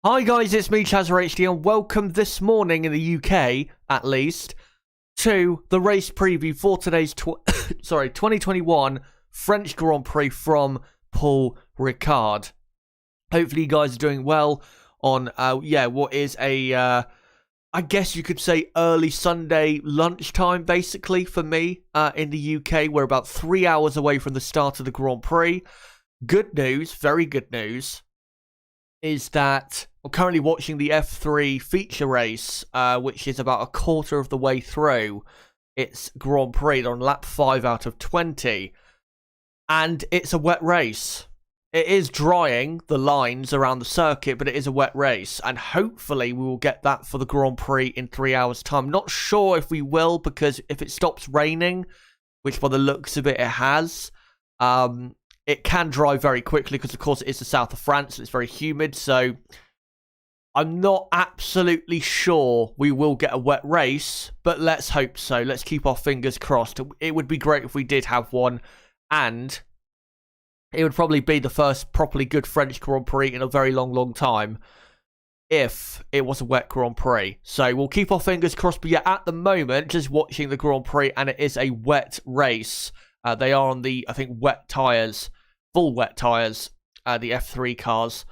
Hi guys, it's me ChazzaHD and welcome this morning in the UK, at least, to the race preview for today's 2021 French Grand Prix from Paul Ricard. Hopefully you guys are doing well on, what is a, I guess you could say early Sunday lunchtime, basically, for me, in the UK. We're about 3 hours away from the start of the Grand Prix. Good news, very good news, is that I'm currently watching the F3 feature race, which is about a quarter of the way through its Grand Prix. They're on lap 5 out of 20. And it's a wet race. It is drying the lines around the circuit, but it is a wet race. And hopefully we will get that for the Grand Prix in 3 hours' time. Not sure if we will, because if it stops raining, which by the looks of it has, it can dry very quickly because, of course, it is the south of France and it's very humid. So I'm not absolutely sure we will get a wet race, but let's hope so. Let's keep our fingers crossed. It would be great if we did have one, and it would probably be the first properly good French Grand Prix in a very long time if it was a wet Grand Prix. So we'll keep our fingers crossed. But yeah, at the moment, just watching the Grand Prix, and it is a wet race. They are on the, I think, wet tyres, full wet tyres, the F3 cars,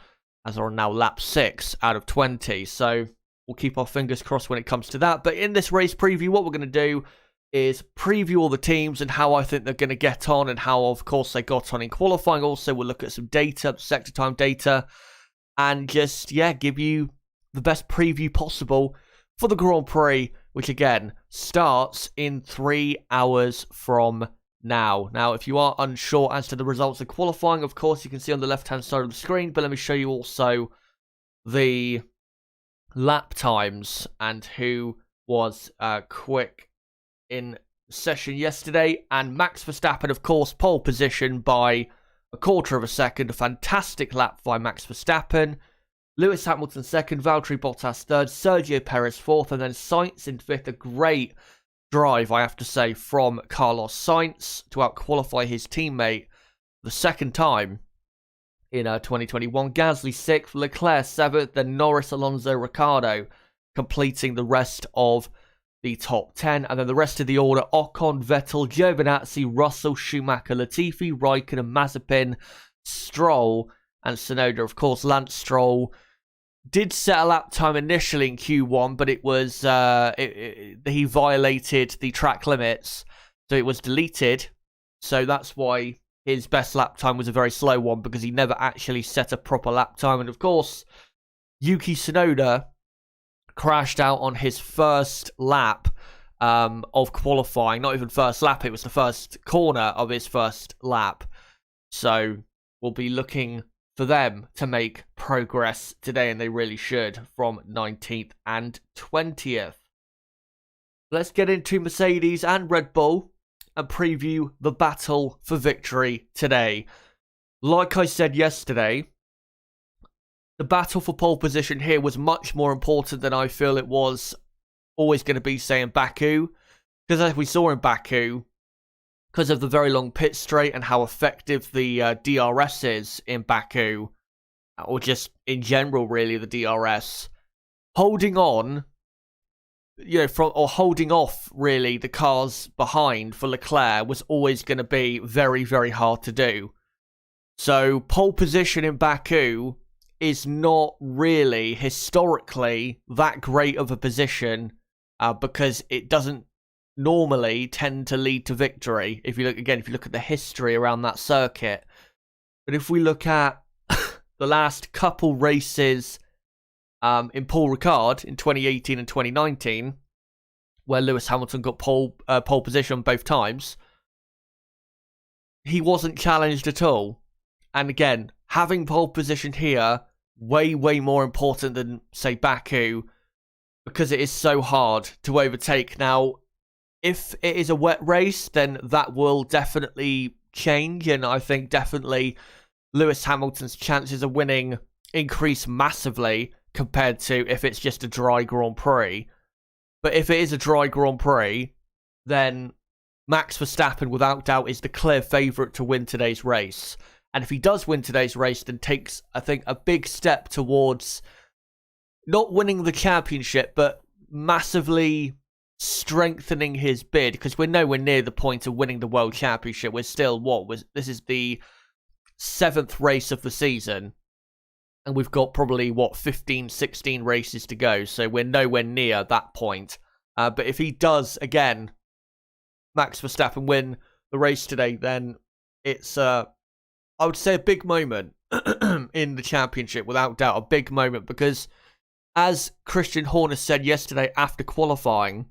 as are now lap 6 out of 20. So we'll keep our fingers crossed when it comes to that. But in this race preview, what we're going to do is preview all the teams and how I think they're going to get on and how, of course, they got on in qualifying. Also, we'll look at some data, sector time data, and just, give you the best preview possible for the Grand Prix, which, again, starts in 3 hours from now. Now, if you are unsure as to the results of qualifying, of course, you can see on the left-hand side of the screen, but let me show you also the lap times and who was quick in session yesterday. And Max Verstappen, of course, pole position by a quarter of a second. A fantastic lap by Max Verstappen. Lewis Hamilton second, Valtteri Bottas third, Sergio Perez fourth, and then Sainz in fifth. A great drive, I have to say, from Carlos Sainz to out-qualify his teammate the second time in 2021. Gasly 6th, Leclerc 7th, then Norris, Alonso, Ricciardo completing the rest of the top 10. And then the rest of the order: Ocon, Vettel, Giovinazzi, Russell, Schumacher, Latifi, Raikkonen, Mazepin, Stroll, and Tsunoda. Of course, Lance Stroll did set a lap time initially in Q1, but it was he violated the track limits, so it was deleted. So that's why his best lap time was a very slow one, because he never actually set a proper lap time. And of course, Yuki Tsunoda crashed out on his first lap of qualifying. Not even first lap, it was the first corner of his first lap. So we'll be looking for them to make progress today, and they really should, from 19th and 20th. Let's get into Mercedes and Red Bull and preview the battle for victory today. Like I said yesterday, the battle for pole position here was much more important than I feel it was always going to be, say, in Baku. Because as we saw in Baku, because of the very long pit straight and how effective the DRS is in Baku, or just in general, really, the DRS, holding on, holding off, really, the cars behind for Leclerc was always going to be very, very hard to do. So pole position in Baku is not really historically that great of a position, because it doesn't normally tend to lead to victory. If you look at the history around that circuit. But if we look at the last couple races in Paul Ricard in 2018 and 2019, where Lewis Hamilton got pole position both times, he wasn't challenged at all. And again, having pole position here, way more important than, say, Baku, because it is so hard to overtake. Now, if it is a wet race, then that will definitely change, and I think definitely Lewis Hamilton's chances of winning increase massively compared to if it's just a dry Grand Prix. But if it is a dry Grand Prix, then Max Verstappen, without doubt, is the clear favourite to win today's race. And if he does win today's race, then takes, I think, a big step towards not winning the championship, but massively strengthening his bid, because we're nowhere near the point of winning the world championship. We're still, this is the 7th race of the season, and we've got probably 15, 16 races to go, so we're nowhere near that point. But if he does, again, Max Verstappen win the race today, then it's, I would say, a big moment in the championship, without doubt, a big moment, because as Christian Horner said yesterday after qualifying,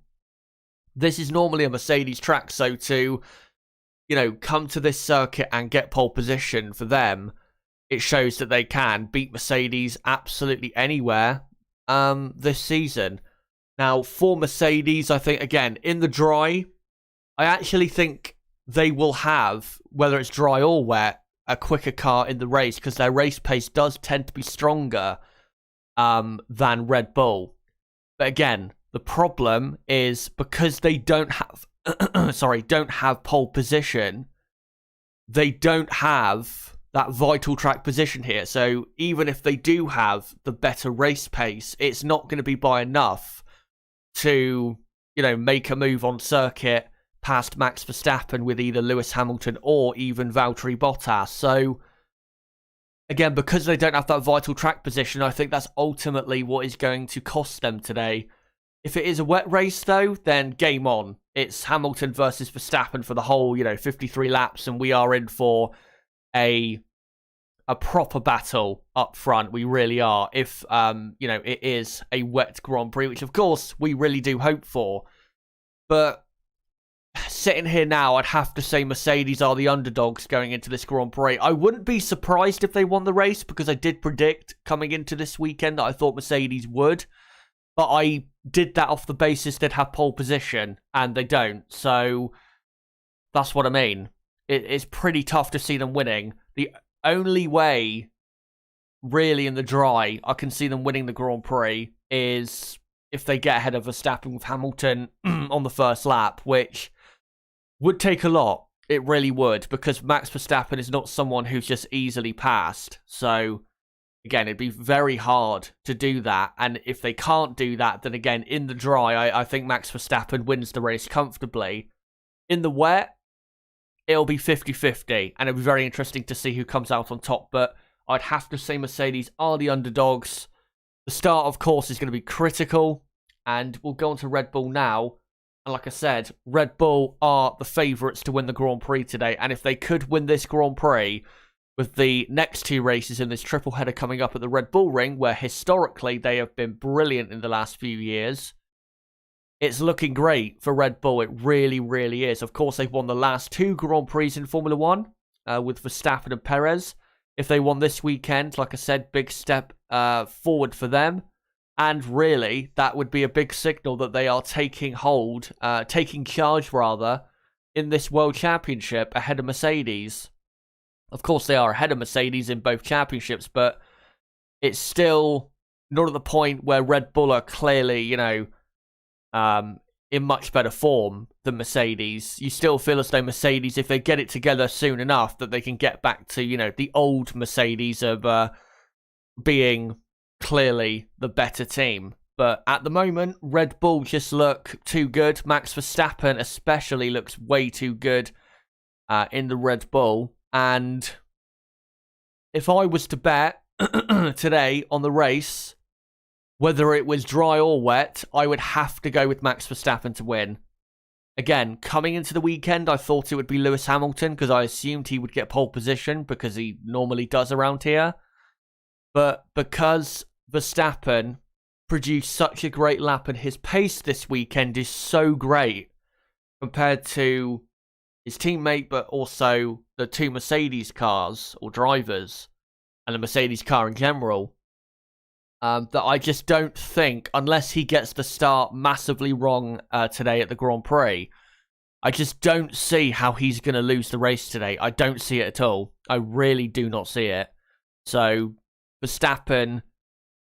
this is normally a Mercedes track, so to, come to this circuit and get pole position for them, it shows that they can beat Mercedes absolutely anywhere this season. Now, for Mercedes, I think, again, in the dry, I actually think they will have, whether it's dry or wet, a quicker car in the race, because their race pace does tend to be stronger than Red Bull. But again, the problem is because they don't have, don't have pole position, they don't have that vital track position here. So even if they do have the better race pace, it's not going to be by enough to, make a move on circuit past Max Verstappen with either Lewis Hamilton or even Valtteri Bottas. So again, because they don't have that vital track position, I think that's ultimately what is going to cost them today. If it is a wet race, though, then game on. It's Hamilton versus Verstappen for the whole, 53 laps, and we are in for a proper battle up front. We really are. If, it is a wet Grand Prix, which, of course, we really do hope for. But sitting here now, I'd have to say Mercedes are the underdogs going into this Grand Prix. I wouldn't be surprised if they won the race, because I did predict coming into this weekend that I thought Mercedes would. But I did that off the basis they'd have pole position, and they don't. So that's what I mean. It's pretty tough to see them winning. The only way, really, in the dry, I can see them winning the Grand Prix is if they get ahead of Verstappen with Hamilton on the first lap, which would take a lot. It really would, because Max Verstappen is not someone who's just easily passed. So again, it'd be very hard to do that. And if they can't do that, then again, in the dry, I think Max Verstappen wins the race comfortably. In the wet, it'll be 50-50. And it'll be very interesting to see who comes out on top. But I'd have to say Mercedes are the underdogs. The start, of course, is going to be critical. And we'll go on to Red Bull now. And like I said, Red Bull are the favourites to win the Grand Prix today. And if they could win this Grand Prix, with the next 2 races in this triple header coming up at the Red Bull Ring, where historically they have been brilliant in the last few years, it's looking great for Red Bull. It really, really is. Of course, they've won the last 2 Grand Prix in Formula 1 with Verstappen and Perez. If they won this weekend, like I said, big step forward for them. And really, that would be a big signal that they are taking charge, in this World Championship ahead of Mercedes. Of course, they are ahead of Mercedes in both championships, but it's still not at the point where Red Bull are clearly, in much better form than Mercedes. You still feel as though Mercedes, if they get it together soon enough, that they can get back to, the old Mercedes of being clearly the better team. But at the moment, Red Bull just look too good. Max Verstappen especially looks way too good in the Red Bull. And if I was to bet today on the race, whether it was dry or wet, I would have to go with Max Verstappen to win. Again, coming into the weekend, I thought it would be Lewis Hamilton, because I assumed he would get pole position, because he normally does around here. But because Verstappen produced such a great lap, and his pace this weekend is so great compared to his teammate, but also the 2 Mercedes cars or drivers and the Mercedes car in general, that I just don't think, unless he gets the start massively wrong today at the Grand Prix, I just don't see how he's going to lose the race today. I don't see it at all. I really do not see it. So Verstappen,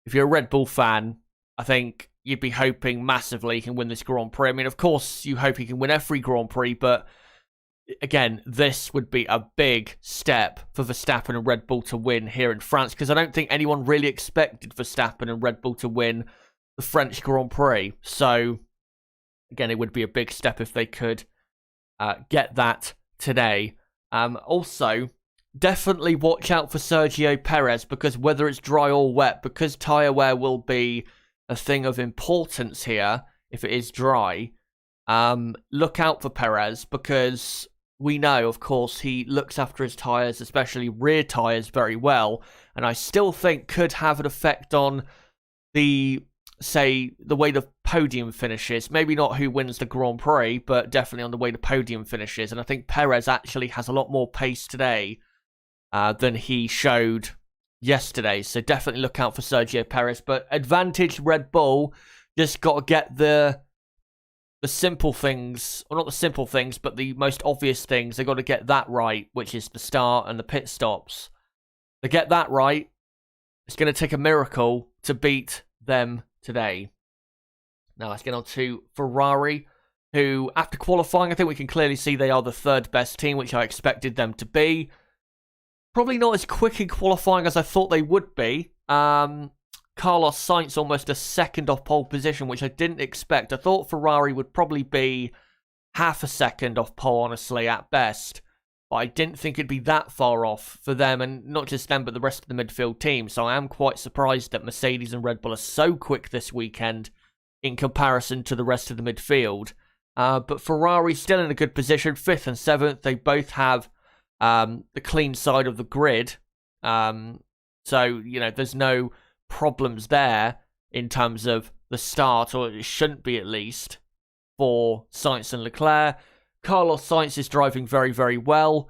if you're a Red Bull fan, I think you'd be hoping massively he can win this Grand Prix. I mean, of course, you hope he can win every Grand Prix, but again, this would be a big step for Verstappen and Red Bull to win here in France, because I don't think anyone really expected Verstappen and Red Bull to win the French Grand Prix. So, again, it would be a big step if they could get that today. Also, definitely watch out for Sergio Perez, because whether it's dry or wet, because tyre wear will be a thing of importance here if it is dry. Look out for Perez, because we know, of course, he looks after his tyres, especially rear tyres, very well, and I still think could have an effect on the way the podium finishes. Maybe not who wins the Grand Prix, but definitely on the way the podium finishes. And I think Perez actually has a lot more pace today than he showed yesterday. So definitely look out for Sergio Perez. But advantage Red Bull, just got to get the simple things, or not the simple things, but the most obvious things. They've got to get that right, which is the start and the pit stops. They get that right, it's going to take a miracle to beat them today. Now let's get on to Ferrari, who, after qualifying, I think we can clearly see they are the third best team, which I expected them to be. Probably not as quick in qualifying as I thought they would be. Carlos Sainz almost a second off pole position, which I didn't expect. I thought Ferrari would probably be half a second off pole, honestly, at best. But I didn't think it'd be that far off for them, and not just them, but the rest of the midfield team. So I am quite surprised that Mercedes and Red Bull are so quick this weekend in comparison to the rest of the midfield. But Ferrari's still in a good position, 5th and 7th. They both have the clean side of the grid. So, you know, there's no problems there in terms of the start, or it shouldn't be at least, for Sainz and Leclerc. Carlos Sainz is driving very, very well.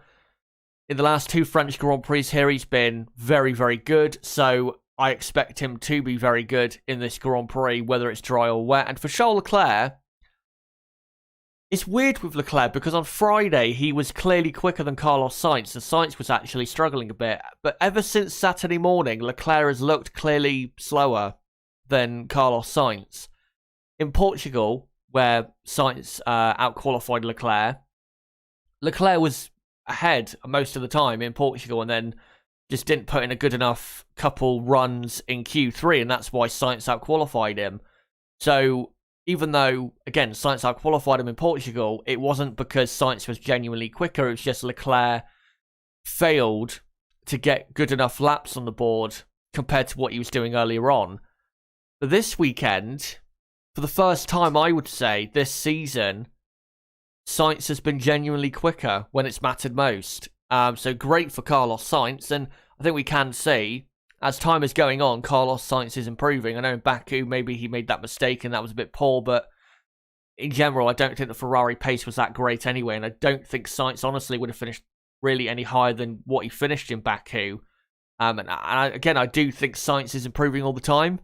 In the last 2 French Grand Prix here, he's been very, very good. So I expect him to be very good in this Grand Prix, whether it's dry or wet. And for Charles Leclerc, it's weird with Leclerc, because on Friday, he was clearly quicker than Carlos Sainz, and Sainz was actually struggling a bit. But ever since Saturday morning, Leclerc has looked clearly slower than Carlos Sainz. In Portugal, where Sainz out-qualified Leclerc, Leclerc was ahead most of the time in Portugal, and then just didn't put in a good enough couple runs in Q3, and that's why Sainz out-qualified him. So even though, again, Sainz out-qualified him in Portugal, it wasn't because Sainz was genuinely quicker. It was just Leclerc failed to get good enough laps on the board compared to what he was doing earlier on. But this weekend, for the first time, I would say, this season, Sainz has been genuinely quicker when it's mattered most. So great for Carlos Sainz, and I think we can see, as time is going on, Carlos Sainz is improving. I know in Baku, maybe he made that mistake and that was a bit poor, but in general, I don't think the Ferrari pace was that great anyway, and I don't think Sainz, honestly, would have finished really any higher than what he finished in Baku. Again, I do think Sainz is improving all the time,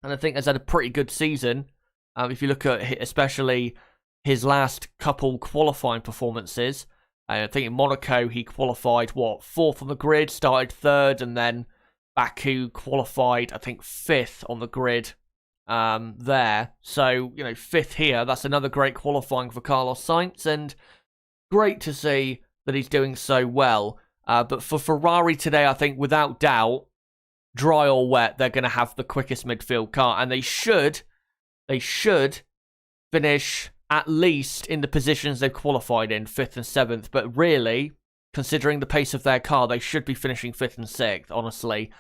and I think has had a pretty good season. If you look at especially his last couple qualifying performances, I think in Monaco he qualified, 4th on the grid, started 3rd, and then Baku qualified, I think, 5th on the grid there. So, 5th here, that's another great qualifying for Carlos Sainz, and great to see that he's doing so well. But for Ferrari today, I think, without doubt, dry or wet, they're going to have the quickest midfield car, and they should finish at least in the positions they've qualified in, 5th and 7th. But really, considering the pace of their car, they should be finishing 5th and 6th, honestly,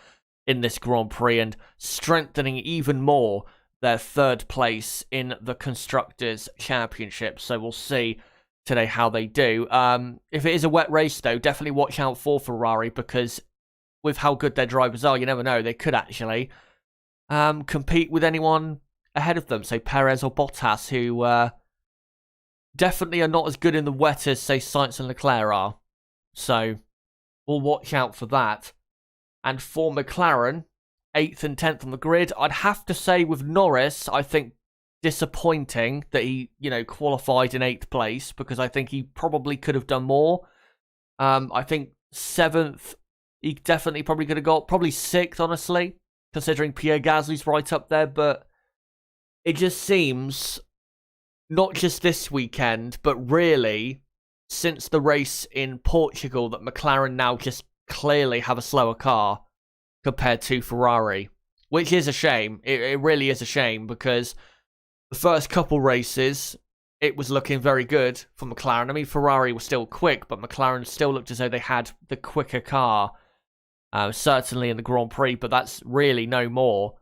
in this Grand Prix, and strengthening even more their 3rd place in the Constructors' Championship. So we'll see today how they do. If it is a wet race, though, definitely watch out for Ferrari, because with how good their drivers are, you never know, they could actually compete with anyone ahead of them, say Perez or Bottas, who definitely are not as good in the wet as, say, Sainz and Leclerc are. So we'll watch out for that. And for McLaren, 8th and 10th on the grid, I'd have to say with Norris, I think disappointing that he, qualified in 8th place, because I think he probably could have done more. I think 7th, he definitely probably could have got, probably 6th, honestly, considering Pierre Gasly's right up there, but it just seems, not just this weekend, but really, since the race in Portugal that McLaren now just clearly have a slower car compared to Ferrari, which is a shame. It really is a shame, because the first couple races, it was looking very good for McLaren. I mean, Ferrari was still quick, but McLaren still looked as though they had the quicker car, certainly in the Grand Prix, but that's really no more.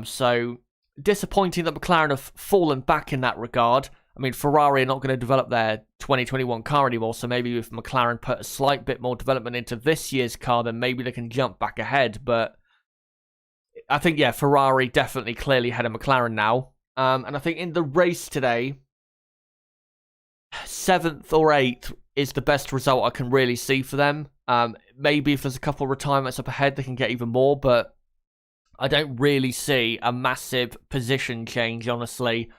So disappointing that McLaren have fallen back in that regard. I mean, Ferrari are not going to develop their 2021 car anymore, so maybe if McLaren put a slight bit more development into this year's car, then maybe they can jump back ahead. But I think, yeah, Ferrari definitely clearly ahead of McLaren now. And I think in the race today, 7th or 8th is the best result I can really see for them. Maybe if there's a couple of retirements up ahead, they can get even more, but I don't really see a massive position change, honestly,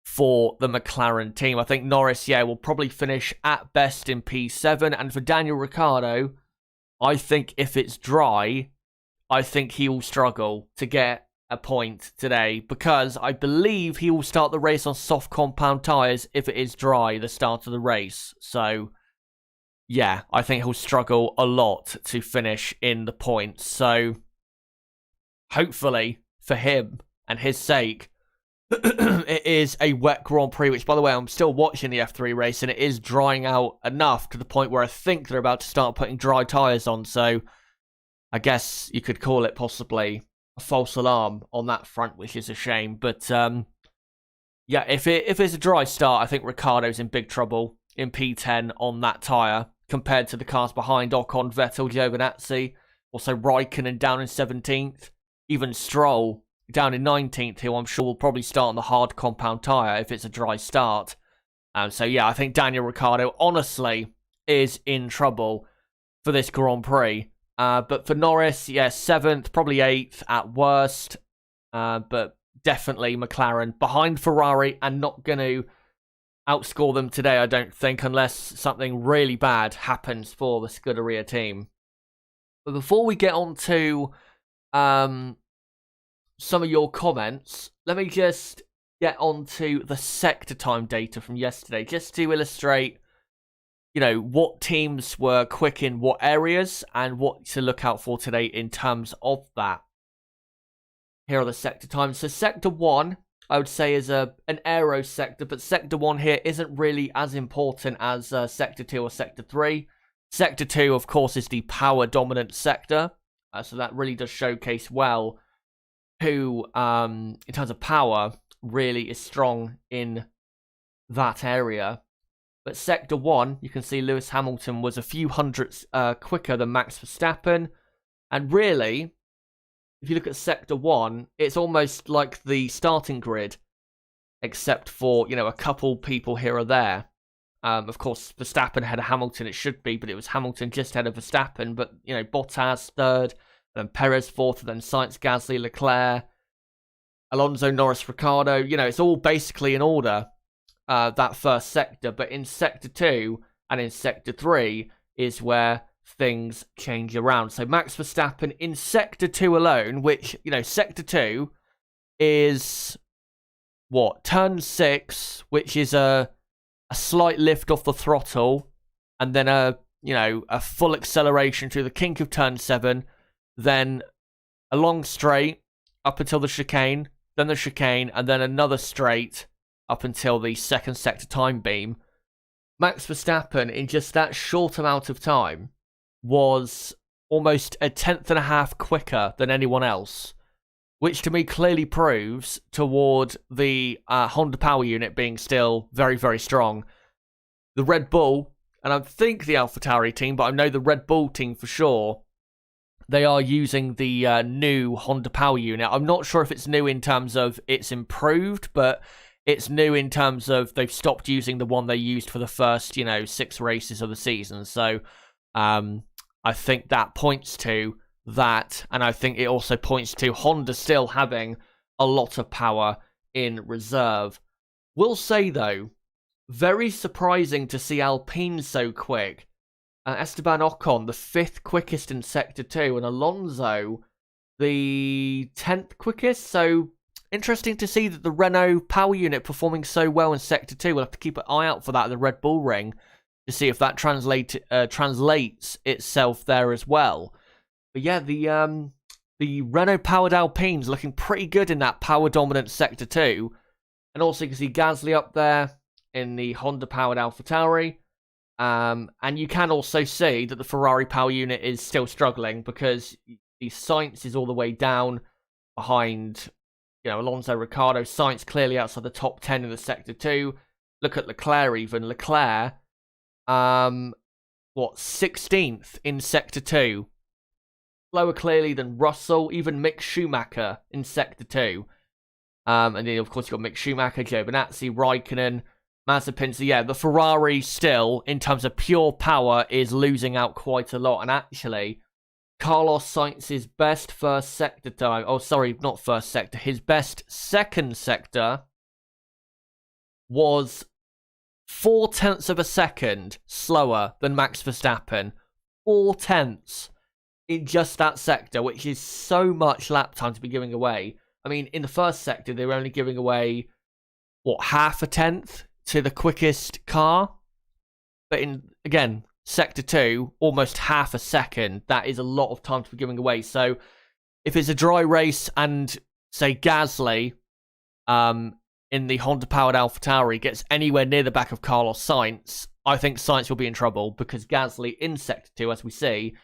for the McLaren team. I think Norris, will probably finish at best in P7. And for Daniel Ricciardo, I think if it's dry, I think he will struggle to get a point today, because I believe he will start the race on soft compound tyres if it is dry, the start of the race. So, yeah, I think he'll struggle a lot to finish in the points. So, hopefully, for him and his sake, it is a wet Grand Prix, which, by the way, I'm still watching the F3 race, and it is drying out enough to the point where I think they're about to start putting dry tyres on. So I guess you could call it possibly a false alarm on that front, which is a shame. But yeah, if it's a dry start, I think Ricciardo's in big trouble in P10 on that tyre compared to the cars behind Ocon, Vettel, Giovinazzi, also Raikkonen down in 17th, even Stroll down in 19th, who I'm sure will probably start on the hard compound tyre if it's a dry start. So yeah, I think Daniel Ricciardo, honestly, is in trouble for this Grand Prix. But for Norris, 7th, probably 8th at worst. But definitely McLaren behind Ferrari, and not going to outscore them today, I don't think, unless something really bad happens for the Scuderia team. But before we get on to some of your comments, let me just get onto the sector time data from yesterday, just to illustrate, what teams were quick in what areas and what to look out for today in terms of that. Here are the sector times. So sector 1, I would say, is an aero sector, but sector 1 here isn't really as important as sector 2 or sector 3. Sector 2, of course, is the power dominant sector, so that really does showcase well who, in terms of power, really is strong in that area. But Sector 1, you can see Lewis Hamilton was a few hundredths quicker than Max Verstappen. And really, if you look at Sector 1, it's almost like the starting grid, except for, a couple people here or there. Of course, Verstappen ahead of Hamilton, it should be, but it was Hamilton just ahead of Verstappen. But, Bottas 3rd, then Perez 4th, then Sainz, Gasly, Leclerc, Alonso, Norris, Ricciardo. It's all basically in order, that first sector. But in Sector 2 and in Sector 3 is where things change around. So Max Verstappen in Sector 2 alone, which, Sector 2 is, Turn 6, which is a slight lift off the throttle, and then a full acceleration through the kink of Turn 7, then a long straight up until the chicane, then the chicane, and then another straight up until the second sector time beam. Max Verstappen, in just that short amount of time, was almost a 10th quicker than anyone else, which to me clearly proves toward the Honda power unit being still very, very strong. The Red Bull, and I think the AlphaTauri team, but I know the Red Bull team for sure, they are using the new Honda power unit. I'm not sure if it's new in terms of it's improved, but it's new in terms of they've stopped using the one they used for the first, 6 races of the season. So I think that points to that, and I think it also points to Honda still having a lot of power in reserve. Will say, though, very surprising to see Alpine so quick. Esteban Ocon, the 5th quickest in Sector 2, and Alonso, the 10th quickest. So, interesting to see that the Renault power unit performing so well in Sector 2. We'll have to keep an eye out for that in the Red Bull ring. to see if that translates itself there as well. But yeah, the Renault-powered Alpines looking pretty good in that power-dominant Sector 2. And also you can see Gasly up there in the Honda-powered AlphaTauri. And you can also see that the Ferrari power unit is still struggling because the Sainz is all the way down behind, Alonso, Ricciardo. Sainz clearly outside the top 10 in the Sector 2. Look at Leclerc even. Leclerc, 16th in Sector 2. Lower clearly than Russell, even Mick Schumacher in Sector 2. And then, of course, you've got Mick Schumacher, Giovinazzi, Raikkonen, Mazepin. So, yeah, the Ferrari still, in terms of pure power, is losing out quite a lot. And actually, Carlos Sainz's best first sector time... Oh, sorry, not first sector. His best second sector was 0.4 of a second slower than Max Verstappen. 0.4 in just that sector, which is so much lap time to be giving away. I mean, in the first sector, they were only giving away, half a tenth to the quickest car? But again, Sector 2, almost half a second. That is a lot of time to be giving away. So, if it's a dry race and, say, Gasly, in the Honda-powered AlphaTauri gets anywhere near the back of Carlos Sainz, I think Sainz will be in trouble because Gasly in Sector 2, as we see,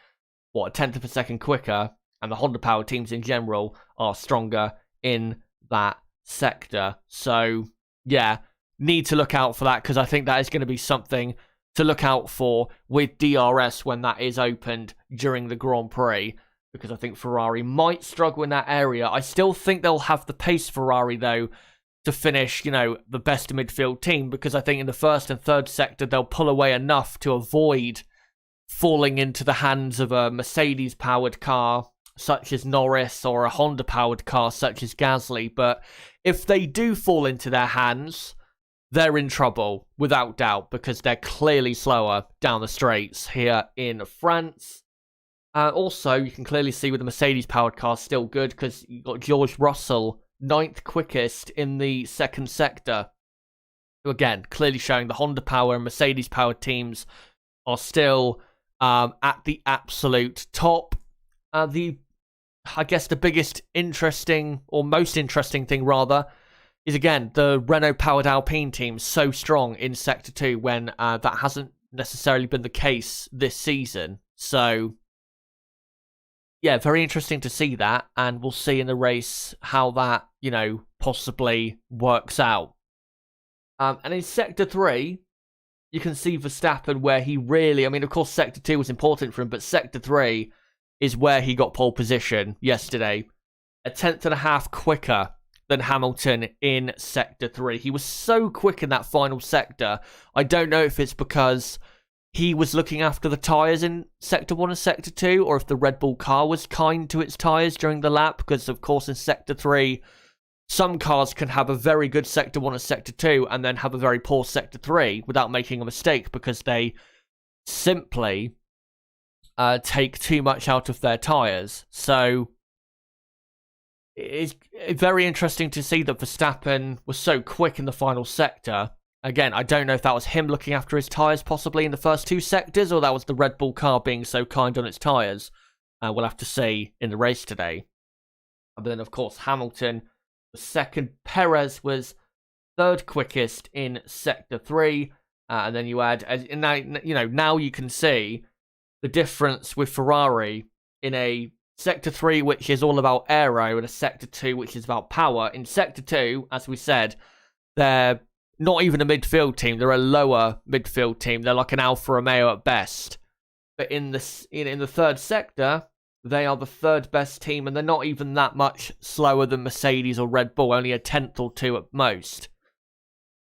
a tenth of a second quicker, and the Honda-powered teams in general are stronger in that sector. So, yeah, need to look out for that because I think that is going to be something to look out for with DRS when that is opened during the Grand Prix, because I think Ferrari might struggle in that area. I still think they'll have the pace, Ferrari, though, to finish, the best midfield team, because I think in the first and third sector they'll pull away enough to avoid falling into the hands of a Mercedes-powered car such as Norris or a Honda-powered car such as Gasly. But if they do fall into their hands, they're in trouble, without doubt, because they're clearly slower down the straights here in France. Also, you can clearly see with the Mercedes-powered car still good, because you've got George Russell, 9th quickest in the second sector. So again, clearly showing the Honda power and Mercedes powered teams are still at the absolute top. I guess the biggest interesting, or most interesting thing rather, is again the Renault powered Alpine team so strong in Sector 2 when that hasn't necessarily been the case this season. So yeah, very interesting to see that, and we'll see in the race how that, possibly works out. And in Sector 3, you can see Verstappen where he really, of course Sector 2 was important for him, but Sector 3 is where he got pole position yesterday. 1.5 tenths quicker than Hamilton in Sector 3. He was so quick in that final sector. I don't know if it's because he was looking after the tyres in Sector 1 and Sector 2, or if the Red Bull car was kind to its tyres during the lap, because of course in Sector 3, some cars can have a very good Sector 1 and Sector 2, and then have a very poor Sector 3 without making a mistake, because they simply take too much out of their tyres. So it's very interesting to see that Verstappen was so quick in the final sector. Again, I don't know if that was him looking after his tyres possibly in the first two sectors, or that was the Red Bull car being so kind on its tyres. We'll have to see in the race today. But then, of course, Hamilton was second. Perez was third quickest in Sector 3. And then you add, now you can see the difference with Ferrari in a Sector 3, which is all about aero, and a Sector 2, which is about power. In Sector 2, as we said, they're not even a midfield team. They're a lower midfield team. They're like an Alfa Romeo at best. But in the third sector, they are the third best team, and they're not even that much slower than Mercedes or Red Bull, only a tenth or two at most.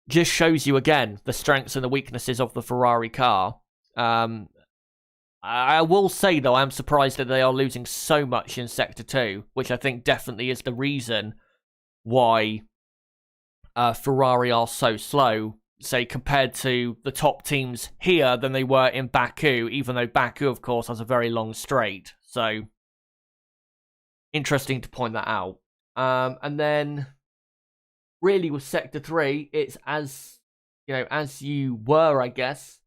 Just shows you, again, the strengths and the weaknesses of the Ferrari car. I will say, though, I'm surprised that they are losing so much in Sector 2, which I think definitely is the reason why Ferrari are so slow, say, compared to the top teams here than they were in Baku, even though Baku, of course, has a very long straight. So, interesting to point that out. And then, really with Sector 3, it's as you were, I guess,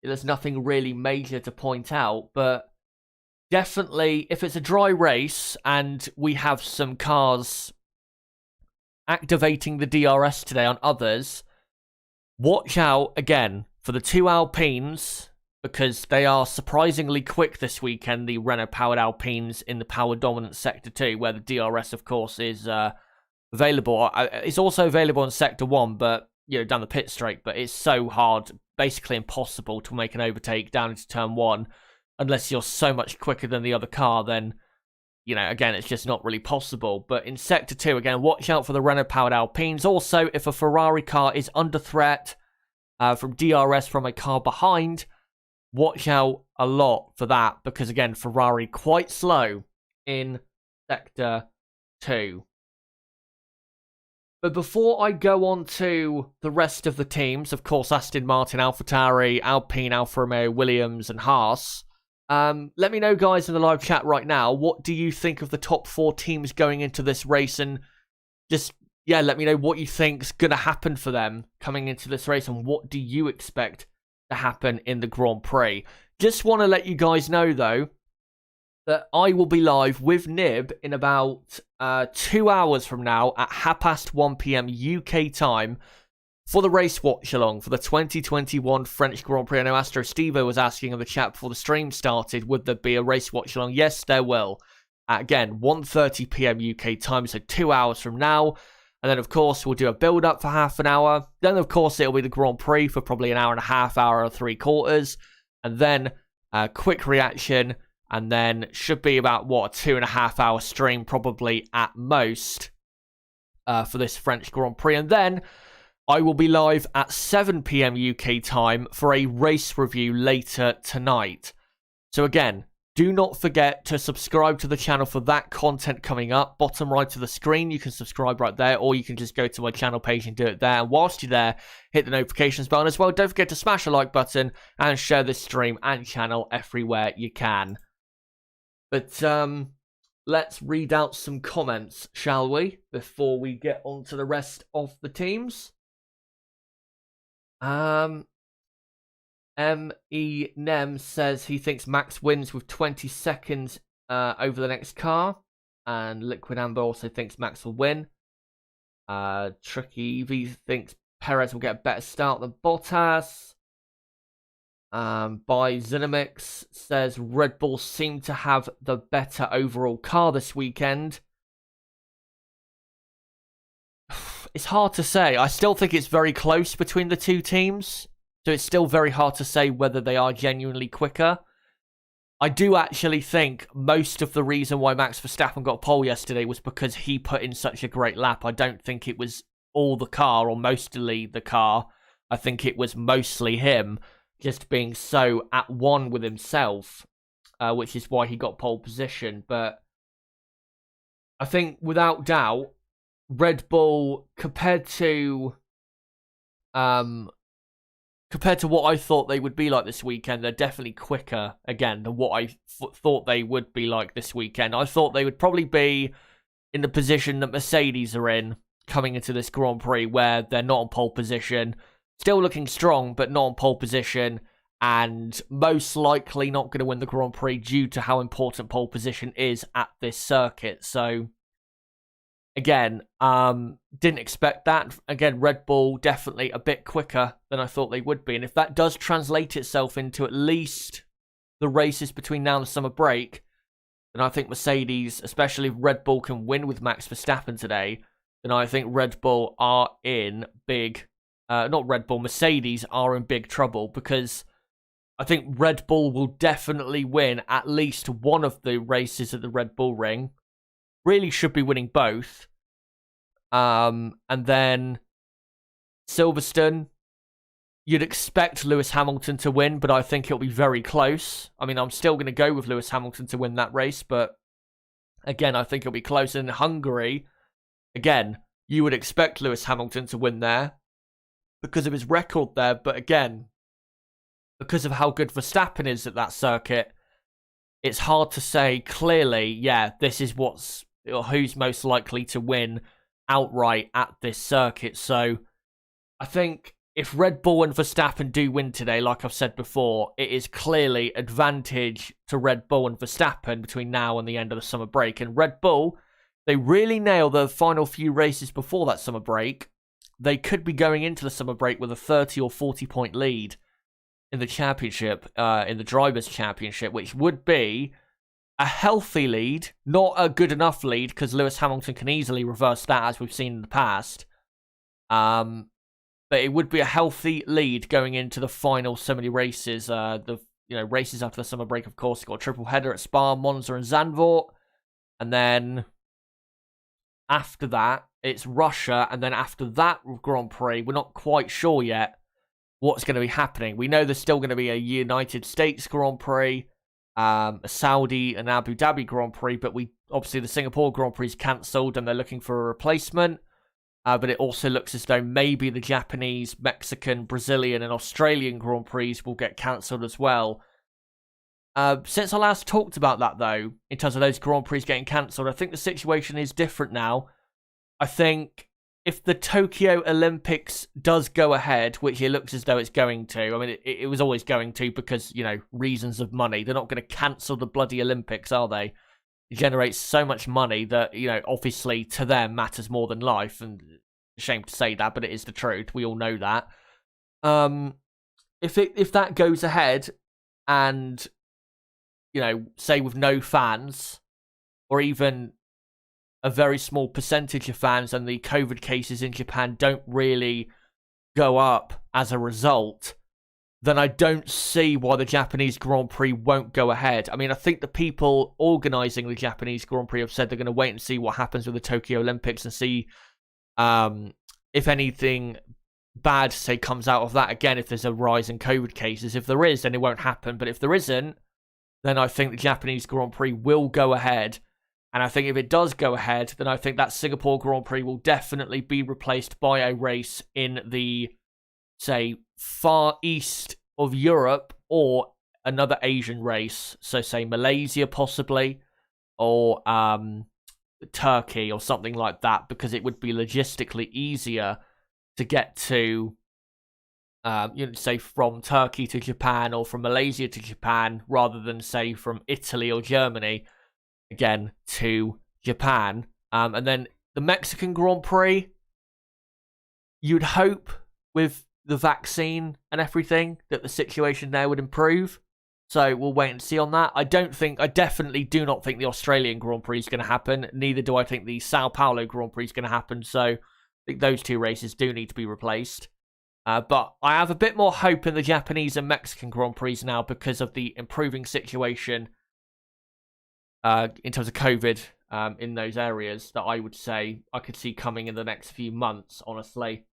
there's nothing really major to point out, but definitely if it's a dry race and we have some cars activating the DRS today on others, watch out again for the two Alpines, because they are surprisingly quick this weekend, the Renault-powered Alpines in the power-dominant Sector 2, where the DRS, of course, is available. It's also available in Sector 1, but, you know, down the pit straight, but it's so hard, basically impossible to make an overtake down into Turn 1, unless you're so much quicker than the other car, then, you know, again, it's just not really possible. But in Sector 2, again, watch out for the Renault-powered Alpines. Also, if a Ferrari car is under threat from DRS from a car behind, watch out a lot for that, because again, Ferrari quite slow in Sector 2. But before I go on to the rest of the teams, of course, Aston Martin, AlphaTauri, Alpine, Alfa Romeo, Williams, and Haas, let me know, guys, in the live chat right now, what do you think of the top 4 teams going into this race? And just, yeah, let me know what you think's going to happen for them coming into this race, and what do you expect to happen in the Grand Prix. Just want to let you guys know, though, that I will be live with Nib in about 2 hours from now at 1:30 PM UK time for the race watch-along for the 2021 French Grand Prix. I know Astro Stevo was asking in the chat before the stream started, would there be a race watch-along? Yes, there will. Again, 1:30 PM UK time, so 2 hours from now. And then, of course, we'll do a build-up for half an hour. Then, of course, it'll be the Grand Prix for probably an hour and a half, hour and 3/4. And then a quick reaction. And then should be about, what, a 2.5 hour stream, probably at most, for this French Grand Prix. And then I will be live at 7 PM UK time for a race review later tonight. So, again, do not forget to subscribe to the channel for that content coming up. Bottom right of the screen, you can subscribe right there, or you can just go to my channel page and do it there. And whilst you're there, hit the notifications button as well. Don't forget to smash the like button and share this stream and channel everywhere you can. But let's read out some comments, shall we, before we get on to the rest of the teams. M.E. Nem says he thinks Max wins with 20 seconds over the next car. And Liquid Amber also thinks Max will win. Tricky Evie thinks Perez will get a better start than Bottas. By Zinamix says Red Bull seem to have the better overall car this weekend. It's hard to say. I still think it's very close between the two teams. So it's still very hard to say whether they are genuinely quicker. I do actually think most of the reason why Max Verstappen got pole yesterday was because he put in such a great lap. I don't think it was all the car or mostly the car. I think it was mostly him just being so at one with himself, which is why he got pole position. But I think without doubt, Red Bull, compared to what I thought they would be like this weekend, they're definitely quicker, again, than what I thought they would be like this weekend. I thought they would probably be in the position that Mercedes are in coming into this Grand Prix, where they're not on pole position, still looking strong, but not on pole position, and most likely not going to win the Grand Prix due to how important pole position is at this circuit. So, again, didn't expect that. Again, Red Bull definitely a bit quicker than I thought they would be. And if that does translate itself into at least the races between now and the summer break, then I think Mercedes, especially if Red Bull can win with Max Verstappen today, then I think Red Bull are in big... Mercedes are in big trouble, because I think Red Bull will definitely win at least one of the races at the Red Bull Ring. Really should be winning both. And then Silverstone, you'd expect Lewis Hamilton to win, but I think it'll be very close. I mean, I'm still going to go with Lewis Hamilton to win that race, but again, I think it'll be close. In Hungary, again, you would expect Lewis Hamilton to win there because of his record there, but again, because of how good Verstappen is at that circuit, it's hard to say clearly, yeah, this is who's most likely to win outright at this circuit. So I think if Red Bull and Verstappen do win today, like I've said before, it is clearly advantage to Red Bull and Verstappen between now and the end of the summer break. And Red Bull, they really nail the final few races before that summer break. They could be going into the summer break with a 30 or 40 point lead in the championship, in the Drivers' Championship, which would be a healthy lead, not a good enough lead, because Lewis Hamilton can easily reverse that, as we've seen in the past. But it would be a healthy lead going into the final so many races. Races after the summer break, of course. You've got a triple header at Spa, Monza, and Zandvoort. And then after that, it's Russia. And then after that Grand Prix, we're not quite sure yet what's going to be happening. We know there's still going to be a United States Grand Prix, a Saudi and Abu Dhabi Grand Prix. But obviously the Singapore Grand Prix is cancelled and they're looking for a replacement. But it also looks as though maybe the Japanese, Mexican, Brazilian, and Australian Grand Prix will get cancelled as well. Since I last talked about that, though, in terms of those Grand Prix getting cancelled, I think the situation is different now. I think if the Tokyo Olympics does go ahead, which it looks as though it's going to, I mean, it was always going to because, reasons of money. They're not going to cancel the bloody Olympics, are they? It generates so much money that, obviously to them matters more than life. And shame to say that, but it is the truth. We all know that. If that goes ahead and, say with no fans or even a very small percentage of fans and the COVID cases in Japan don't really go up as a result, then I don't see why the Japanese Grand Prix won't go ahead. I mean, I think the people organising the Japanese Grand Prix have said they're going to wait and see what happens with the Tokyo Olympics and see if anything bad, say, comes out of that. Again, if there's a rise in COVID cases. If there is, then it won't happen. But if there isn't, then I think the Japanese Grand Prix will go ahead. And I think if it does go ahead, then I think that Singapore Grand Prix will definitely be replaced by a race in the, say, far east of Europe or another Asian race. So say Malaysia possibly, or Turkey or something like that, because it would be logistically easier to get to, say from Turkey to Japan or from Malaysia to Japan rather than say from Italy or Germany again to Japan. And then the Mexican Grand Prix, you'd hope with the vaccine and everything that the situation there would improve. So we'll wait and see on that. I definitely do not think the Australian Grand Prix is going to happen. Neither do I think the Sao Paulo Grand Prix is going to happen. So I think those two races do need to be replaced. But I have a bit more hope in the Japanese and Mexican Grand Prix now because of the improving situation in terms of COVID in those areas that I would say I could see coming in the next few months, honestly.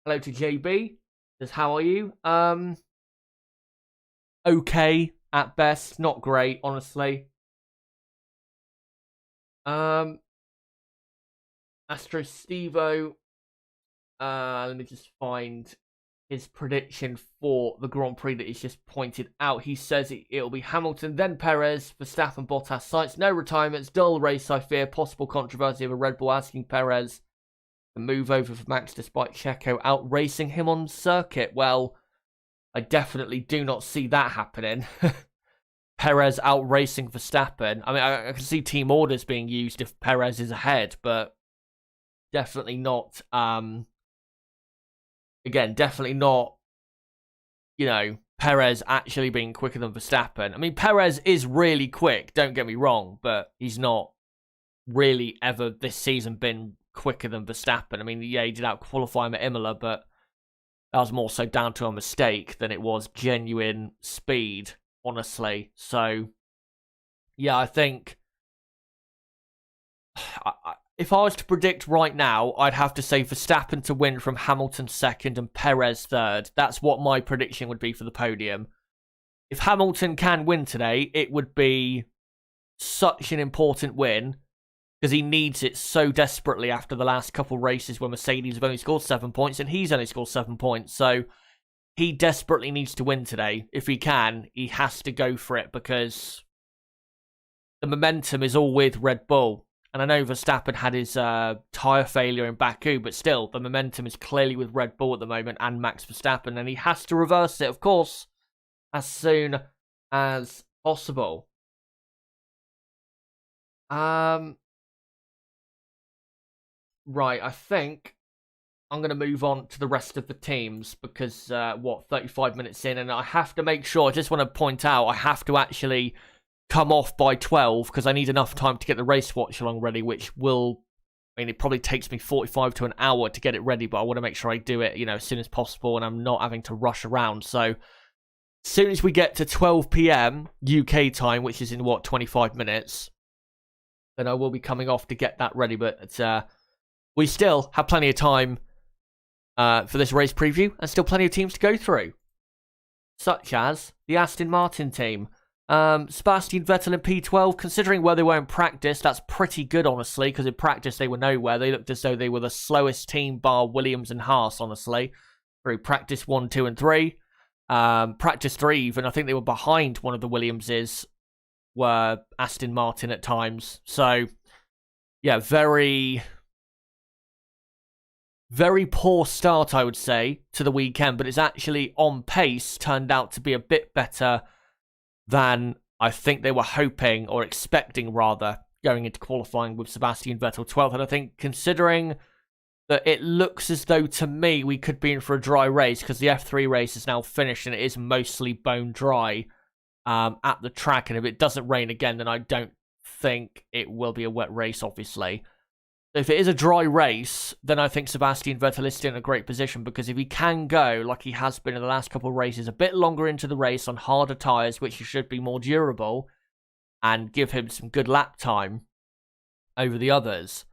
Hello to JB. Says, how are you? Okay at best, not great, honestly. Astro Stevo. Let me just find his prediction for the Grand Prix that he's just pointed out. He says it'll be Hamilton, then Perez, Verstappen, Bottas, Sainz. No retirements, dull race, I fear. Possible controversy of a Red Bull asking Perez to move over for Max despite Checo outracing him on circuit. Well, I definitely do not see that happening. Perez outracing Verstappen. I mean, I can see team orders being used if Perez is ahead, but definitely not. Again, definitely not, Perez actually being quicker than Verstappen. I mean, Perez is really quick, don't get me wrong, but he's not really ever this season been quicker than Verstappen. I mean, yeah, he did out-qualify him at Imola, but that was more so down to a mistake than it was genuine speed, honestly. So, yeah, I think if I was to predict right now, I'd have to say Verstappen to win from Hamilton second and Perez third. That's what my prediction would be for the podium. If Hamilton can win today, it would be such an important win because he needs it so desperately after the last couple races where Mercedes have only scored 7 points and he's only scored 7 points. So he desperately needs to win today. If he can, he has to go for it because the momentum is all with Red Bull. And I know Verstappen had his tyre failure in Baku, but still, the momentum is clearly with Red Bull at the moment and Max Verstappen, and he has to reverse it, of course, as soon as possible. Right, I think I'm going to move on to the rest of the teams because, 35 minutes in, and I have to make sure, I just want to point out, I have to actually come off by 12 because I need enough time to get the race watch along ready, which will, I mean, it probably takes me 45 to an hour to get it ready, but I want to make sure I do it, as soon as possible and I'm not having to rush around. So, as soon as we get to 12 p.m. UK time, which is in, 25 minutes, then I will be coming off to get that ready, but we still have plenty of time for this race preview, and still plenty of teams to go through, such as the Aston Martin team. Sebastian Vettel in P12, considering where they were in practice, that's pretty good, honestly, because in practice they were nowhere. They looked as though they were the slowest team, bar Williams and Haas, honestly, through practice 1, 2, and 3. Practice 3, even, I think they were behind one of the Williamses, were Aston Martin at times. So, yeah, very poor start, I would say, to the weekend, but it's actually on pace turned out to be a bit better than I think they were hoping, or expecting rather, going into qualifying with Sebastian Vettel 12th. And I think, considering that it looks as though, to me, we could be in for a dry race, because the F3 race is now finished and it is mostly bone dry at the track. And if it doesn't rain again, then I don't think it will be a wet race, obviously. If it is a dry race, then I think Sebastian Vettel is still in a great position, because if he can go, like he has been in the last couple of races, a bit longer into the race on harder tyres, which should be more durable, and give him some good lap time over the others,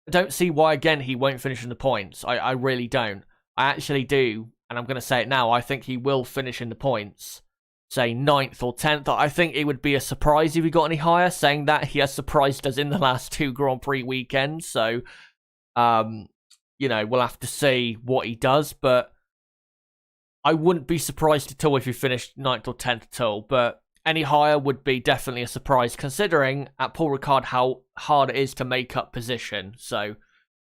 I don't see why, again, he won't finish in the points. I really don't. I actually do, and I'm going to say it now, I think he will finish in the points. Say 9th or 10th. I think it would be a surprise if he got any higher, saying that he has surprised us in the last 2 Grand Prix weekends. So, we'll have to see what he does, but I wouldn't be surprised at all if he finished 9th or 10th at all, but any higher would be definitely a surprise, considering at Paul Ricard how hard it is to make up position. So,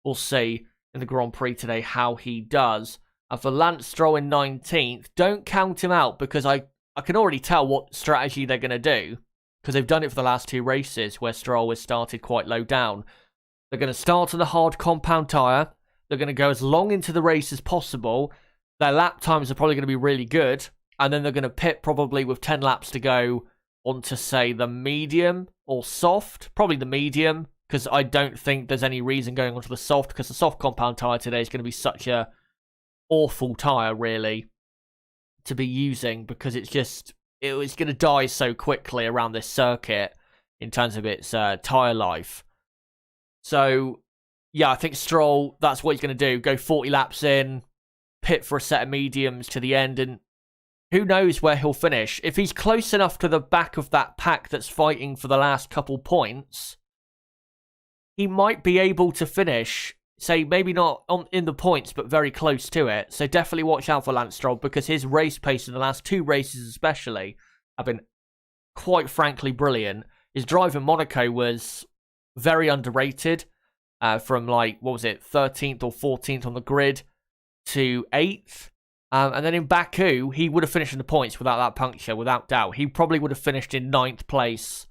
we'll see in the Grand Prix today how he does. And for Lance Stroll in 19th, don't count him out, because I can already tell what strategy they're going to do, because they've done it for the last 2 races where Stroll has started quite low down. They're going to start on the hard compound tyre. They're going to go as long into the race as possible. Their lap times are probably going to be really good. And then they're going to pit probably with 10 laps to go onto, say, the medium or soft. Probably the medium, because I don't think there's any reason going onto the soft, because the soft compound tyre today is going to be such a awful tyre, really, to be using, because it's going to die so quickly around this circuit in terms of its tyre life. So, yeah, I think Stroll, that's what he's going to do. Go 40 laps in, pit for a set of mediums to the end, and who knows where he'll finish. If he's close enough to the back of that pack that's fighting for the last couple points, he might be able to finish, say, maybe not in the points, but very close to it. So definitely watch out for Lance Stroll, because his race pace in the last 2 races especially have been quite frankly brilliant. His drive in Monaco was very underrated, from 13th or 14th on the grid to 8th. And then in Baku, he would have finished in the points without that puncture, without doubt. He probably would have finished in 9th place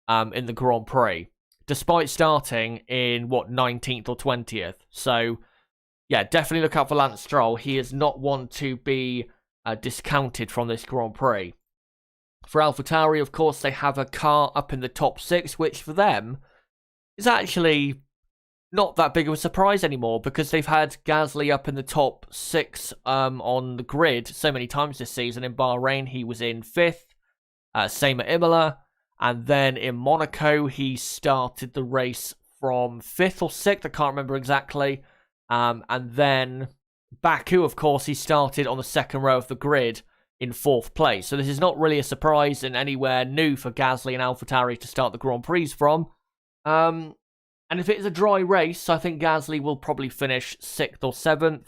in the Grand Prix, despite starting in, 19th or 20th. So, yeah, definitely look out for Lance Stroll. He is not one to be discounted from this Grand Prix. For AlphaTauri, of course, they have a car up in the top 6, which for them is actually not that big of a surprise anymore, because they've had Gasly up in the top 6 on the grid so many times this season. In Bahrain, he was in 5th. Same at Imola. And then in Monaco, he started the race from 5th or 6th. I can't remember exactly. And then Baku, of course, he started on the 2nd row of the grid in 4th place. So this is not really a surprise and anywhere new for Gasly and AlphaTauri to start the Grand Prix from. And if it is a dry race, I think Gasly will probably finish 6th or 7th.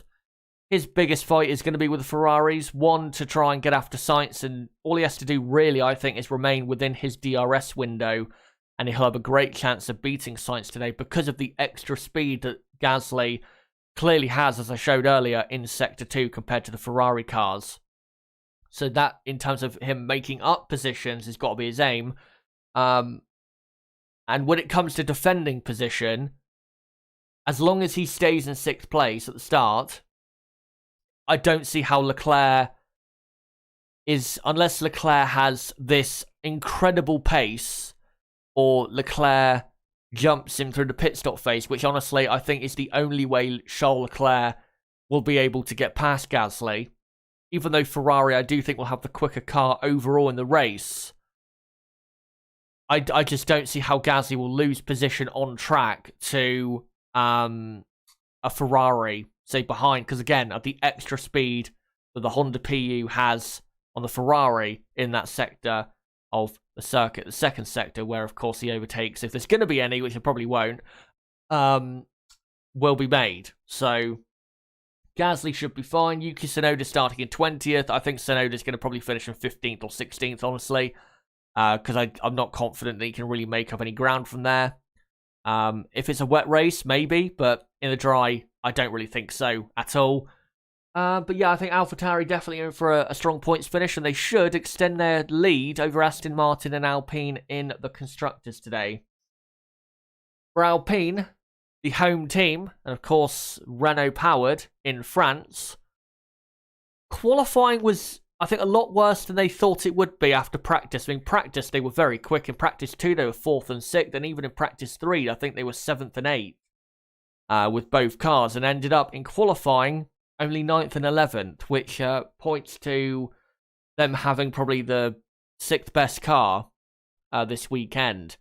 His biggest fight is going to be with the Ferraris. One, to try and get after Sainz, and all he has to do really, I think, is remain within his DRS window and he'll have a great chance of beating Sainz today because of the extra speed that Gasly clearly has, as I showed earlier, in Sector 2 compared to the Ferrari cars. So that, in terms of him making up positions, has got to be his aim. And when it comes to defending position, as long as he stays in 6th place at the start, I don't see how Leclerc is, unless Leclerc has this incredible pace, or Leclerc jumps him through the pit stop phase, which honestly I think is the only way Charles Leclerc will be able to get past Gasly. Even though Ferrari, I do think, will have the quicker car overall in the race, I just don't see how Gasly will lose position on track to a Ferrari, say, behind. Because again, at the extra speed that the Honda PU has on the Ferrari in that sector of the circuit, the second sector, where of course he overtakes, if there's going to be any, which it probably won't, will be made. So Gasly should be fine. Yuki Tsunoda starting in 20th. I think Tsunoda's going to probably finish in 15th or 16th, honestly, because I'm not confident that he can really make up any ground from there. If it's a wet race, maybe, but in the dry, I don't really think so at all. But yeah, I think AlphaTauri definitely in for a strong points finish, and they should extend their lead over Aston Martin and Alpine in the Constructors today. For Alpine, the home team, and of course Renault powered in France, qualifying was, I think, a lot worse than they thought it would be after practice. I mean, practice, they were very quick. In practice 2, they were 4th and 6th, and even in practice 3, I think they were 7th and 8th with both cars, and ended up in qualifying only 9th and 11th, which points to them having probably the 6th best car this weekend.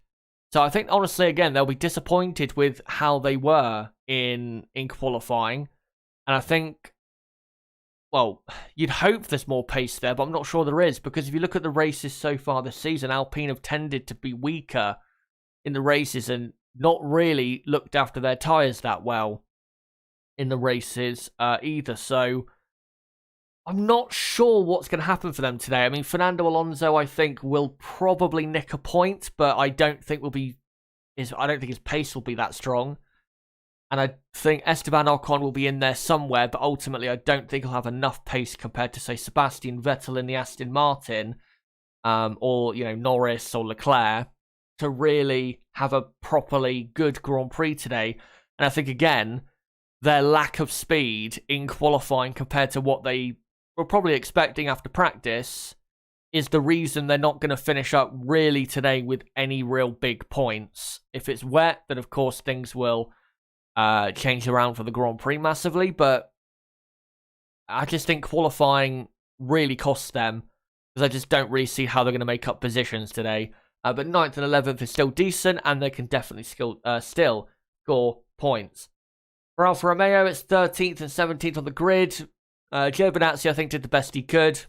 So I think, honestly, again, they'll be disappointed with how they were in qualifying. And I think, well, you'd hope there's more pace there, but I'm not sure there is. Because if you look at the races so far this season, Alpine have tended to be weaker in the races and not really looked after their tyres that well in the races either. So I'm not sure what's going to happen for them today. I mean, Fernando Alonso, I think, will probably nick a point, but I don't think his pace will be that strong. And I think Esteban Ocon will be in there somewhere, but ultimately I don't think he'll have enough pace compared to, say, Sebastian Vettel in the Aston Martin, or, you know, Norris or Leclerc, to really have a properly good Grand Prix today. And I think, again, their lack of speed in qualifying compared to what they were probably expecting after practice is the reason they're not going to finish up really today with any real big points. If it's wet, then of course things will change around for the Grand Prix massively, but I just think qualifying really costs them, because I just don't really see how they're going to make up positions today. But 9th and 11th is still decent, and they can definitely still score points. For Alfa Romeo, it's 13th and 17th on the grid. Giovinazzi, I think, did the best he could,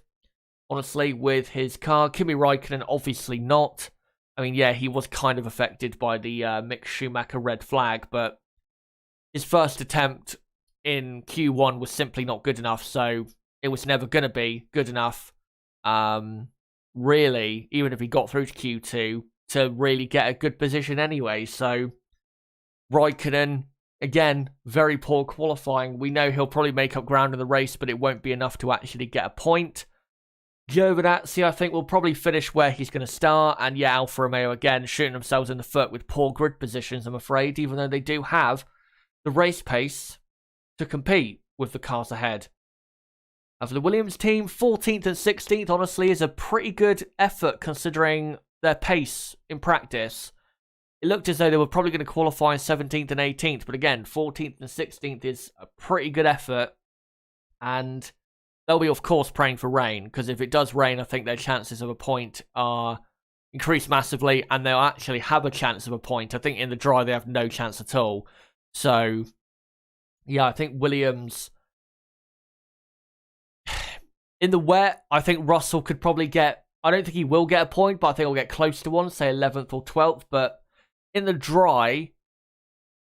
honestly, with his car. Kimi Räikkönen, obviously not. I mean, yeah, he was kind of affected by the Mick Schumacher red flag, but his first attempt in Q1 was simply not good enough, so it was never going to be good enough, really, even if he got through to Q2, to really get a good position anyway. So Räikkönen, again, very poor qualifying. We know he'll probably make up ground in the race, but it won't be enough to actually get a point. Giovinazzi, I think, will probably finish where he's going to start. And yeah, Alfa Romeo, again, shooting themselves in the foot with poor grid positions, I'm afraid, even though they do have the race pace to compete with the cars ahead. And for the Williams team, 14th and 16th, honestly, is a pretty good effort considering their pace in practice. It looked as though they were probably going to qualify in 17th and 18th, but again, 14th and 16th is a pretty good effort, and they'll be, of course, praying for rain, because if it does rain, I think their chances of a point are increased massively, and they'll actually have a chance of a point. I think in the dry, they have no chance at all. So, yeah, I think Williams, in the wet, I think Russell could probably get, I don't think he will get a point, but I think he'll get close to one, say 11th or 12th, but in the dry,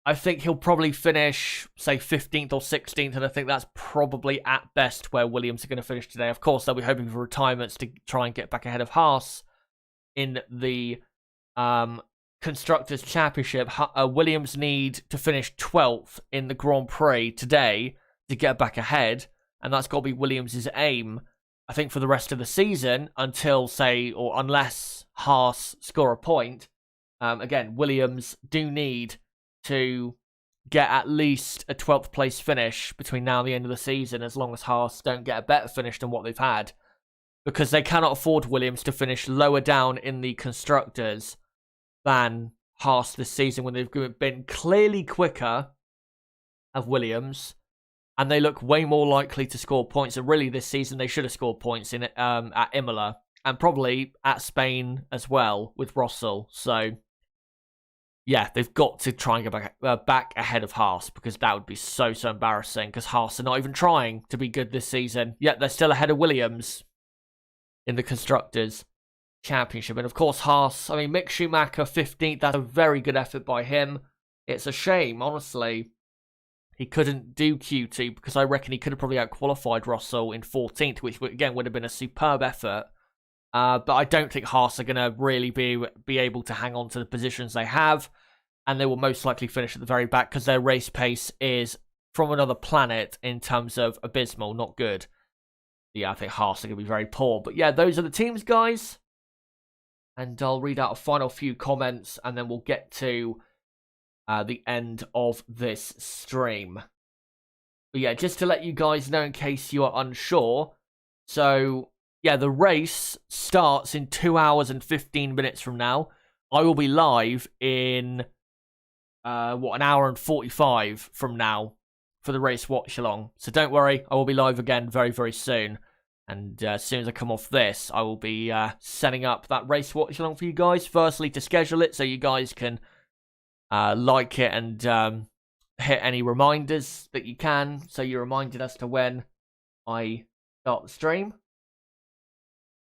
I think he'll probably finish, say, 15th or 16th, and I think that's probably at best where Williams are going to finish today. Of course, they'll be hoping for retirements to try and get back ahead of Haas in the Constructors' Championship, Williams need to finish 12th in the Grand Prix today to get back ahead, and that's got to be Williams' aim, I think, for the rest of the season until, say, or unless Haas score a point. Again, Williams do need to get at least a 12th place finish between now and the end of the season, as long as Haas don't get a better finish than what they've had, because they cannot afford Williams to finish lower down in the Constructors than Haas this season, when they've been clearly quicker of Williams, and they look way more likely to score points. And really, this season they should have scored points in at Imola, and probably at Spain as well with Russell. So yeah, they've got to try and get back ahead of Haas, because that would be so embarrassing, because Haas are not even trying to be good this season, yet they're still ahead of Williams in the Constructors' Championship. And of course, Haas, I mean, Mick Schumacher 15th, that's a very good effort by him. It's a shame, honestly, he couldn't do Q2, because I reckon he could have probably outqualified Russell in 14th, which again would have been a superb effort. But I don't think Haas are going to really be able to hang on to the positions they have, and they will most likely finish at the very back, because their race pace is from another planet in terms of abysmal, not good. Yeah, I think Haas are going to be very poor. But yeah, those are the teams, guys. And I'll read out a final few comments, and then we'll get to the end of this stream. But yeah, just to let you guys know in case you are unsure. So yeah, the race starts in 2 hours and 15 minutes from now. I will be live in, an hour and 45 from now for the race watch-along. So don't worry, I will be live again very, very soon. And as soon as I come off this, I will be setting up that race watch-along for you guys. Firstly, to schedule it so you guys can like it and hit any reminders that you can, so you're reminded as to when I start the stream.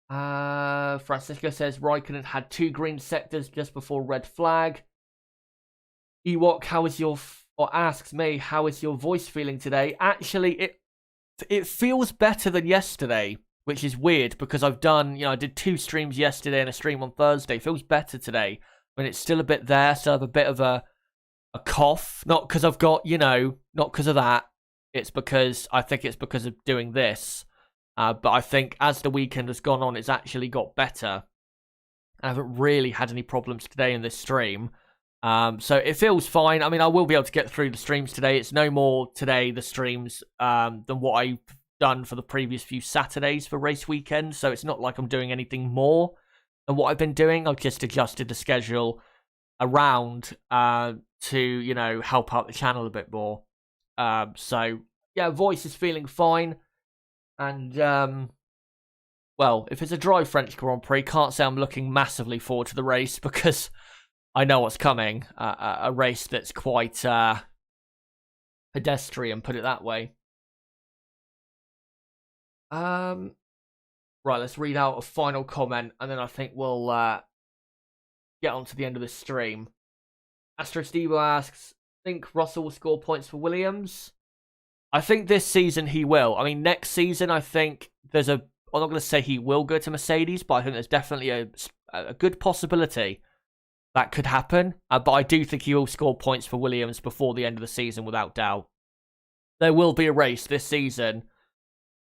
Francisco says Raikkonen had 2 green sectors just before red flag. Ewok, asks me, how is your voice feeling today? Actually, it feels better than yesterday, which is weird, because I've done, I did 2 streams yesterday and a stream on Thursday. It feels better today. I mean, it's still a bit there, still have a bit of a cough. Not because I've got, not because of that. I think it's because of doing this. But I think as the weekend has gone on, it's actually got better. I haven't really had any problems today in this stream. So it feels fine. I mean, I will be able to get through the streams today. It's no more today, the streams, than what I've done for the previous few Saturdays for race weekend. So it's not like I'm doing anything more than what I've been doing. I've just adjusted the schedule around to, help out the channel a bit more. So, yeah, voice is feeling fine. And, well, if it's a dry French Grand Prix, can't say I'm looking massively forward to the race, because I know what's coming. A race that's quite pedestrian, put it that way. Right, let's read out a final comment, and then I think we'll get on to the end of the stream. Astro Stevo asks, think Russell will score points for Williams? I think this season he will. I mean, next season, I think I'm not going to say he will go to Mercedes, but I think there's definitely a good possibility that could happen. But I do think he will score points for Williams before the end of the season, without doubt. There will be a race this season,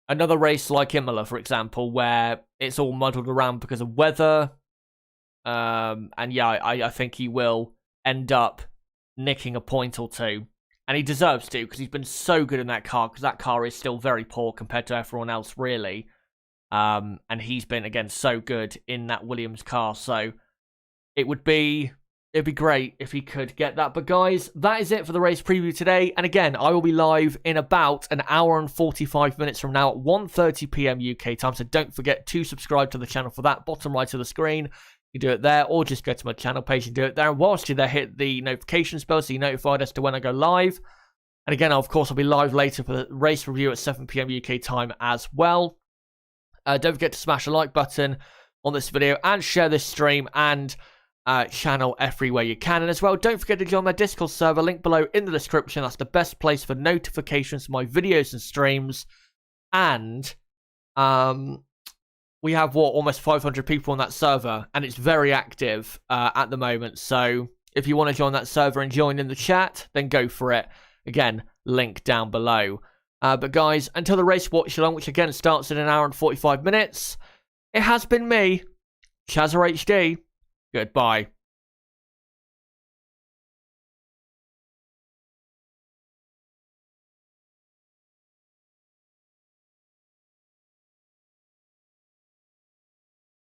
another race like Imola, for example, where it's all muddled around because of weather. And yeah, I think he will end up nicking a point or two. And he deserves to, because he's been so good in that car, because that car is still very poor compared to everyone else, really. And he's been, again, so good in that Williams car. So it'd be great if he could get that. But guys, that is it for the race preview today. And again, I will be live in about an hour and 45 minutes from now at 1:30 p.m. UK time. So don't forget to subscribe to the channel for that. Bottom right of the screen, you do it there, or just go to my channel page and do it there. And whilst you're there, hit the notifications bell so you're notified as to when I go live. And again, of course, I'll be live later for the race review at 7 p.m. UK time as well. Don't forget to smash the like button on this video and share this stream and channel everywhere you can. And as well, don't forget to join my Discord server, link below in the description. That's the best place for notifications for my videos and streams. And we have, what, almost 500 people on that server, and it's very active at the moment. So if you want to join that server and join in the chat, then go for it. Again, link down below. But guys, until the race watch along, which again starts in an hour and 45 minutes, it has been me, Chazza HD. Goodbye.